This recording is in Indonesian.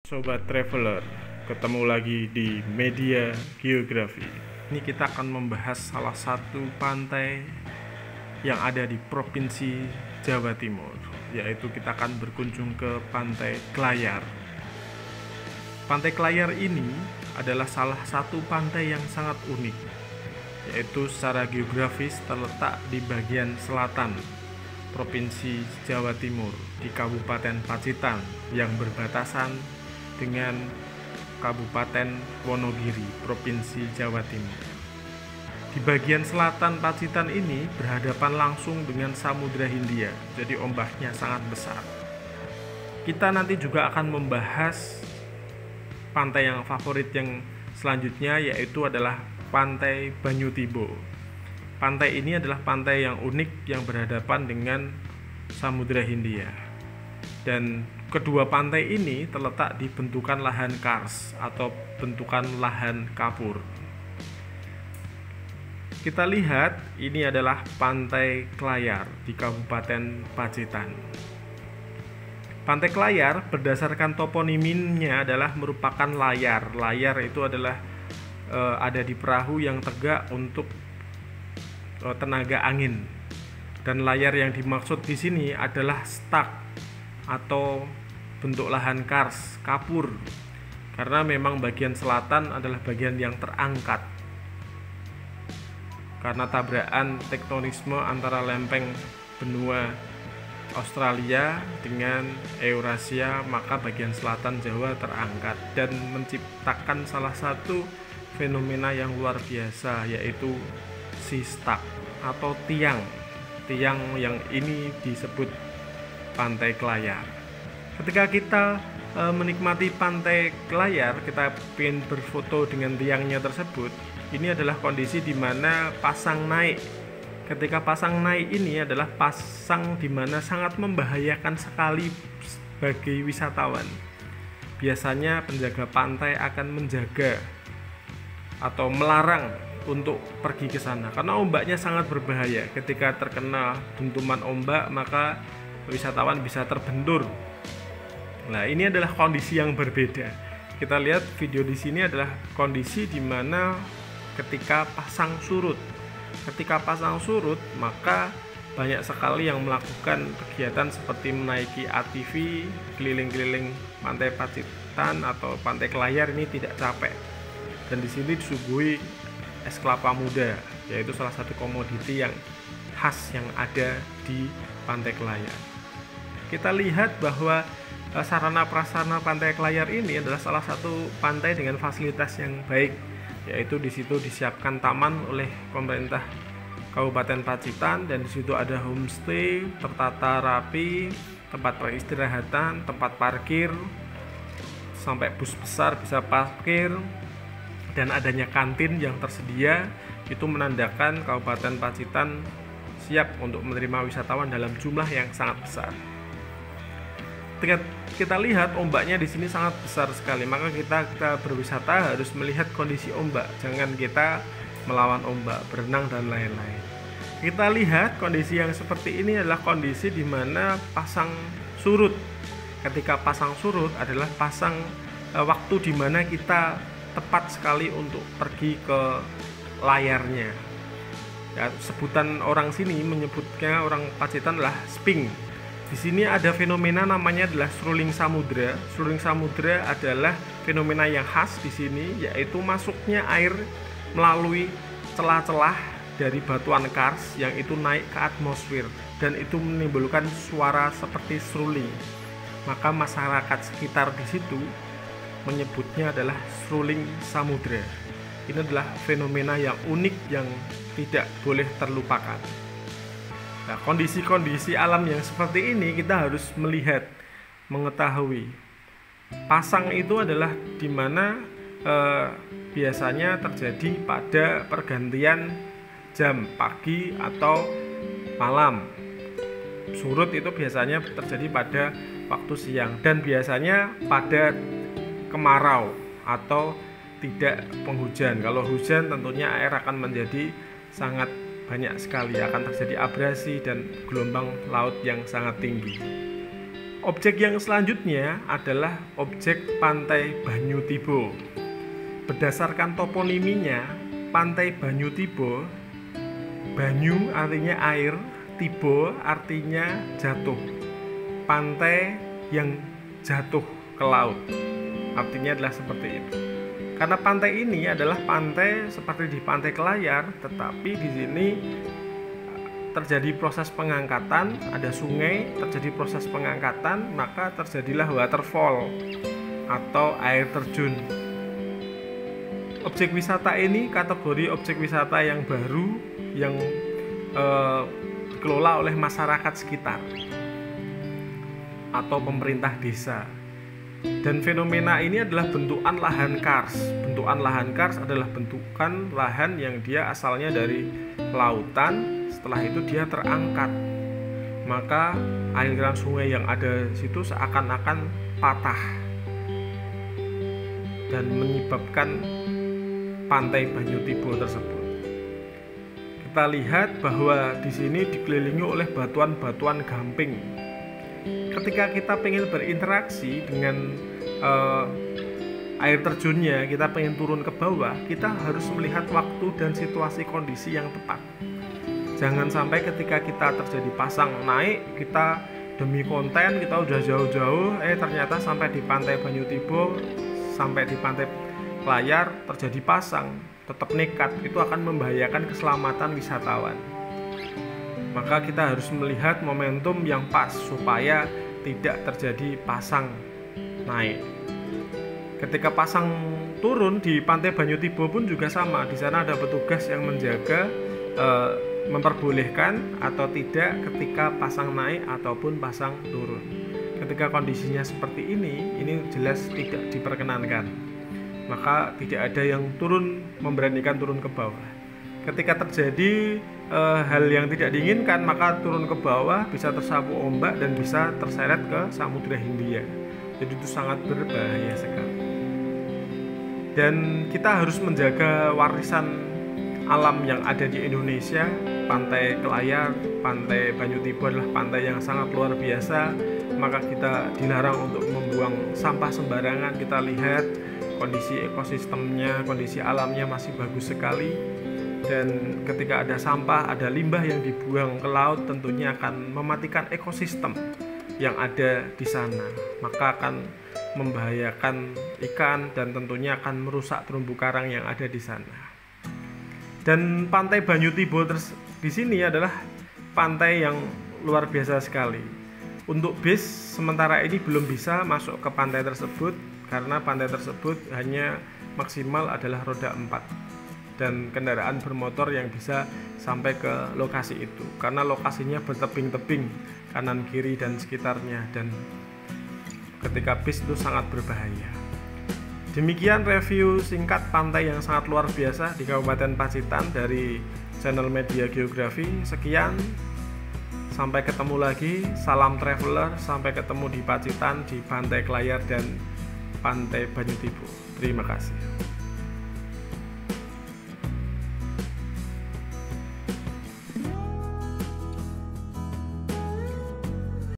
Sobat Traveler, ketemu lagi di Media Geografi. Ini kita akan membahas salah satu pantai yang ada di Provinsi Jawa Timur, yaitu kita akan berkunjung ke Pantai Klayar. Pantai Klayar ini adalah salah satu pantai yang sangat unik, yaitu secara geografis terletak di bagian selatan Provinsi Jawa Timur di Kabupaten Pacitan yang berbatasan dengan Kabupaten Wonogiri, Provinsi Jawa Timur. Di bagian selatan Pacitan ini berhadapan langsung dengan Samudra Hindia, jadi ombaknya sangat besar. Kita nanti juga akan membahas pantai yang favorit yang selanjutnya, yaitu adalah Pantai Banyutibo. Pantai ini adalah pantai yang unik yang berhadapan dengan Samudra Hindia. Dan kedua pantai ini terletak di bentukan lahan kars atau bentukan lahan kapur. Kita lihat ini adalah Pantai Klayar di Kabupaten Pacitan. Pantai Klayar berdasarkan toponimnya adalah merupakan layar. Layar itu adalah ada di perahu yang tegak untuk tenaga angin. Dan layar yang dimaksud di sini adalah stak atau bentuk lahan kars, kapur, karena memang bagian selatan adalah bagian yang terangkat karena tabrakan tektonisme antara lempeng benua Australia dengan Eurasia, maka bagian selatan Jawa terangkat dan menciptakan salah satu fenomena yang luar biasa, yaitu si stak atau tiang yang ini disebut Pantai Klayar. Ketika kita menikmati Pantai Klayar, kita ingin berfoto dengan tiangnya tersebut. Ini adalah kondisi di mana pasang naik. Ketika pasang naik ini adalah pasang di mana sangat membahayakan sekali bagi wisatawan. Biasanya penjaga pantai akan menjaga atau melarang untuk pergi ke sana karena ombaknya sangat berbahaya. Ketika terkena dentuman ombak, maka wisatawan bisa terbentur. Nah, ini adalah kondisi yang berbeda. Kita lihat video di sini adalah kondisi di mana ketika pasang surut. Ketika pasang surut, maka banyak sekali yang melakukan kegiatan seperti menaiki ATV keliling-keliling Pantai Pacitan atau Pantai Klayar ini tidak capek. Dan di sini disuguhi es kelapa muda, yaitu salah satu komoditi yang khas yang ada di Pantai Klayar. Kita lihat bahwa sarana prasarana Pantai Klayar ini adalah salah satu pantai dengan fasilitas yang baik, yaitu di situ disiapkan taman oleh pemerintah Kabupaten Pacitan, dan di situ ada homestay tertata rapi, tempat peristirahatan, tempat parkir, sampai bus besar bisa parkir, dan adanya kantin yang tersedia. Itu menandakan Kabupaten Pacitan siap untuk menerima wisatawan dalam jumlah yang sangat besar. Ketika kita lihat ombaknya di sini sangat besar sekali, maka kita berwisata harus melihat kondisi ombak. Jangan kita melawan ombak, berenang dan lain-lain. Kita lihat kondisi yang seperti ini adalah kondisi di mana pasang surut. Ketika pasang surut adalah pasang waktu di mana kita tepat sekali untuk pergi ke layarnya. Ya, sebutan orang sini menyebutnya, orang Pacitan, adalah sping. Di sini ada fenomena namanya adalah seruling samudra. Seruling samudra adalah fenomena yang khas di sini, yaitu masuknya air melalui celah-celah dari batuan kars yang itu naik ke atmosfer, dan itu menimbulkan suara seperti seruling. Maka masyarakat sekitar di situ menyebutnya adalah seruling samudra. Ini adalah fenomena yang unik yang tidak boleh terlupakan. Nah, kondisi-kondisi alam yang seperti ini kita harus melihat, mengetahui. Pasang itu adalah di mana biasanya terjadi pada pergantian jam pagi atau malam. Surut itu biasanya terjadi pada waktu siang, dan biasanya pada kemarau atau tidak penghujan. Kalau hujan tentunya air akan menjadi sangat banyak sekali, akan terjadi abrasi dan gelombang laut yang sangat tinggi. Objek yang selanjutnya adalah objek Pantai Banyu Tibo. Berdasarkan toponiminya, Pantai Banyu Tibo, banyu artinya air, tibo artinya jatuh. Pantai yang jatuh ke laut, artinya adalah seperti itu. Karena pantai ini adalah pantai seperti di Pantai Kelayar, tetapi di sini terjadi proses pengangkatan, ada sungai, terjadi proses pengangkatan, maka terjadilah waterfall atau air terjun. Objek wisata ini kategori objek wisata yang baru yang dikelola oleh masyarakat sekitar atau pemerintah desa. Dan fenomena ini adalah bentukan lahan kars. Bentukan lahan kars adalah bentukan lahan yang dia asalnya dari lautan, setelah itu dia terangkat. Maka aliran sungai yang ada di situ seakan-akan patah dan menyebabkan Pantai Banyu Tibo tersebut. Kita lihat bahwa di sini dikelilingi oleh batuan-batuan gamping. Ketika kita pengen berinteraksi dengan air terjunnya, kita pengen turun ke bawah, kita harus melihat waktu dan situasi kondisi yang tepat. Jangan sampai ketika kita terjadi pasang naik, kita demi konten kita udah jauh-jauh, ternyata sampai di Pantai Banyu Tibo, sampai di Pantai Kelayar terjadi pasang, tetap nekat, itu akan membahayakan keselamatan wisatawan. Maka kita harus melihat momentum yang pas supaya tidak terjadi pasang naik. Ketika pasang turun di Pantai Banyu Tibo pun juga sama. Di sana ada petugas yang menjaga memperbolehkan atau tidak ketika pasang naik ataupun pasang turun. Ketika kondisinya seperti ini jelas tidak diperkenankan. Maka tidak ada yang memberanikan turun ke bawah. Ketika terjadi hal yang tidak diinginkan, maka turun ke bawah bisa tersapu ombak dan bisa terseret ke Samudra Hindia. Jadi itu sangat berbahaya sekali. Dan kita harus menjaga warisan alam yang ada di Indonesia. Pantai Kelayar, Pantai Banyu Tibo adalah pantai yang sangat luar biasa. Maka kita dilarang untuk membuang sampah sembarangan. Kita lihat kondisi ekosistemnya, kondisi alamnya masih bagus sekali. Dan ketika ada sampah, ada limbah yang dibuang ke laut, tentunya akan mematikan ekosistem yang ada di sana. Maka akan membahayakan ikan dan tentunya akan merusak terumbu karang yang ada di sana. Dan Pantai Banyu Tibo di sini adalah pantai yang luar biasa sekali. Untuk bis sementara ini belum bisa masuk ke pantai tersebut karena pantai tersebut hanya maksimal adalah roda 4 dan kendaraan bermotor yang bisa sampai ke lokasi itu karena lokasinya bertebing-tebing kanan kiri dan sekitarnya, dan ketika bis itu sangat berbahaya. Demikian review singkat pantai yang sangat luar biasa di Kabupaten Pacitan dari channel Media Geografi. Sekian, sampai ketemu lagi, salam traveler, sampai ketemu di Pacitan, di Pantai Kelayar dan Pantai Banyu Tibo. Terima kasih.